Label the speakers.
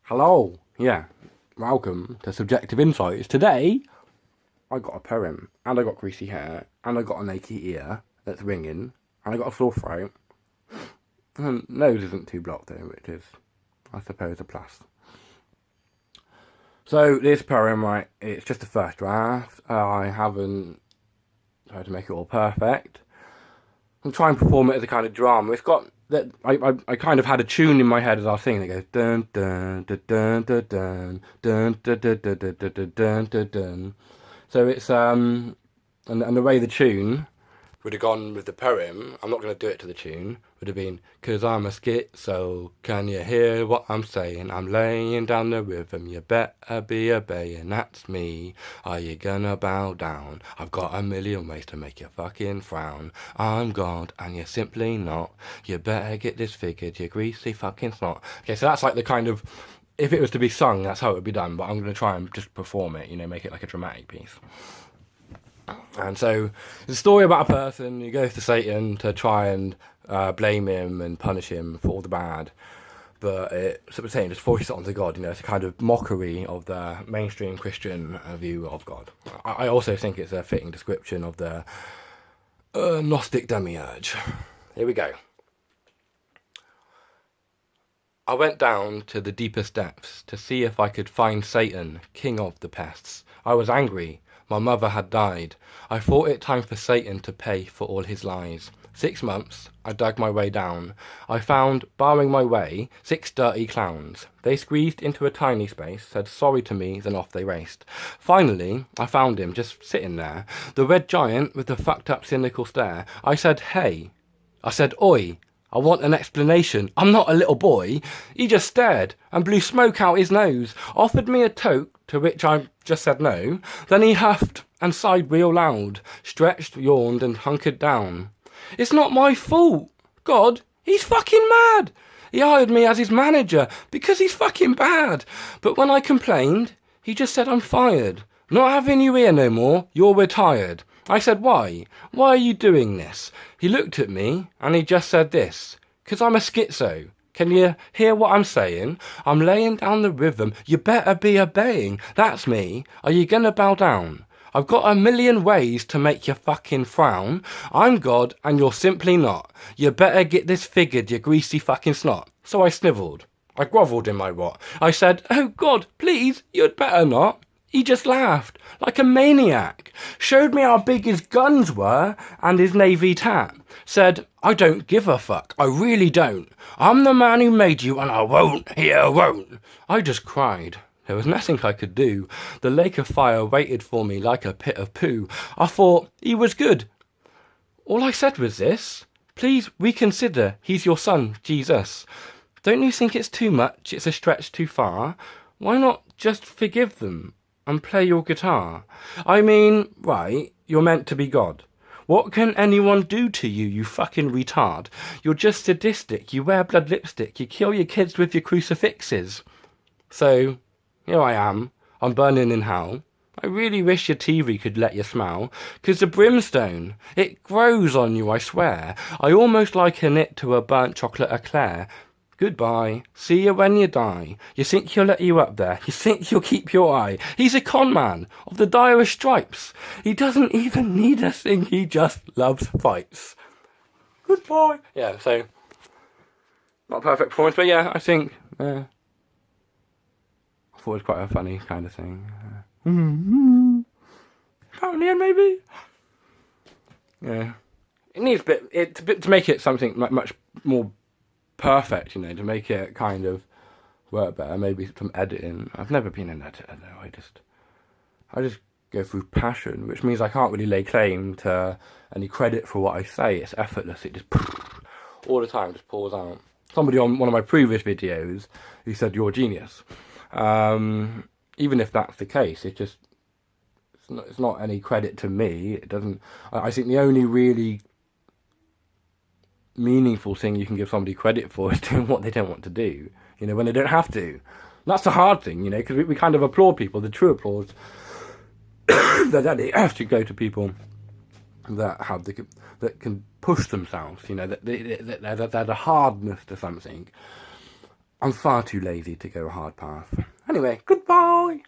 Speaker 1: Hello, yeah, welcome to Subjective Insights. Today, I got a poem, and I got greasy hair, and I got an achy ear that's ringing, and I got a sore throat. And nose isn't too blocked though, which is, I suppose, a plus. So this poem, right, it's just a first draft. I haven't tried to make it all perfect. I'm trying to perform it as a kind of drama. It's got that I kind of had a tune in my head as I was singing. It goes dun dun dun dun dun dun dun dun dun dun dun dun dun dun dun. So it's and the way the tune would have gone with the poem, I'm not going to do it to the tune, would have been, 'cause I'm a schizo, can you hear what I'm saying? I'm laying down the rhythm, you better be obeying, that's me. Are you gonna bow down? I've got a million ways to make you fucking frown. I'm God, and you're simply not. You better get this figured, you greasy fucking snot. Okay, so that's like the kind of, if it was to be sung, that's how it would be done, but I'm going to try and just perform it, make it like a dramatic piece. And so it's a story about a person who goes to Satan to try and blame him and punish him for all the bad. But Satan just forces it onto God. It's a kind of mockery of the mainstream Christian view of God. I also think it's a fitting description of the Gnostic demiurge. Here we go. I went down to the deepest depths to see if I could find Satan, king of the pests. I was angry. My mother had died. I thought it time for Satan to pay for all his lies. 6 months, I dug my way down. I found, barring my way, 6 dirty clowns. They squeezed into a tiny space, said sorry to me, then off they raced. Finally, I found him, just sitting there, the red giant with the fucked up cynical stare. I said, hey. I said, oi. I want an explanation. I'm not a little boy. He just stared and blew smoke out his nose, offered me a toke, to which I just said no. Then he huffed and sighed real loud, stretched, yawned and hunkered down. It's not my fault. God, he's fucking mad. He hired me as his manager because he's fucking bad. But when I complained, he just said I'm fired. Not having you here no more, you're retired. I said, why? Why are you doing this? He looked at me and he just said this, 'cause I'm a schizo. Can you hear what I'm saying? I'm laying down the rhythm, you better be obeying. That's me. Are you gonna bow down? I've got a million ways to make you fucking frown. I'm God and you're simply not. You better get this figured, you greasy fucking snot. So I snivelled. I grovelled in my rot. I said, oh God, please, you'd better not. He just laughed, like a maniac, showed me how big his guns were and his navy tat, said, I don't give a fuck, I really don't. I'm the man who made you and I won't, here won't. I just cried. There was nothing I could do. The lake of fire waited for me like a pit of poo. I thought he was good. All I said was this, please reconsider, he's your son, Jesus. Don't you think it's too much, it's a stretch too far? Why not just forgive them? And play your guitar. I mean, right, you're meant to be God. What can anyone do to you, you fucking retard? You're just sadistic, you wear blood lipstick, you kill your kids with your crucifixes. So, here I am, I'm burning in hell. I really wish your TV could let you smell, 'cause the brimstone, it grows on you, I swear. I almost liken it to a burnt chocolate eclair. Goodbye. See you when you die. You think he'll let you up there? You think he'll keep your eye? He's a con man of the direst stripes. He doesn't even need a thing. He just loves fights. Goodbye. Yeah, so not a perfect performance, but yeah, I think I thought it was quite a funny kind of thing. Apparently, maybe. Yeah, it needs a bit to make it something much more perfect, to make it kind of work better. Maybe some editing. I've never been an editor though. I just go through passion, which means I can't really lay claim to any credit for what I say. It's effortless. It just all the time just pours out. Somebody on one of my previous videos who said you're a genius. Even if that's the case, it's not any credit to me. It doesn't. I think the only really meaningful thing you can give somebody credit for is doing what they don't want to do, when they don't have to. That's the hard thing, because we kind of applaud people. The true applause that they have to go to people that that can push themselves, that there's a hardness to something. I'm far too lazy to go a hard path. Anyway, goodbye!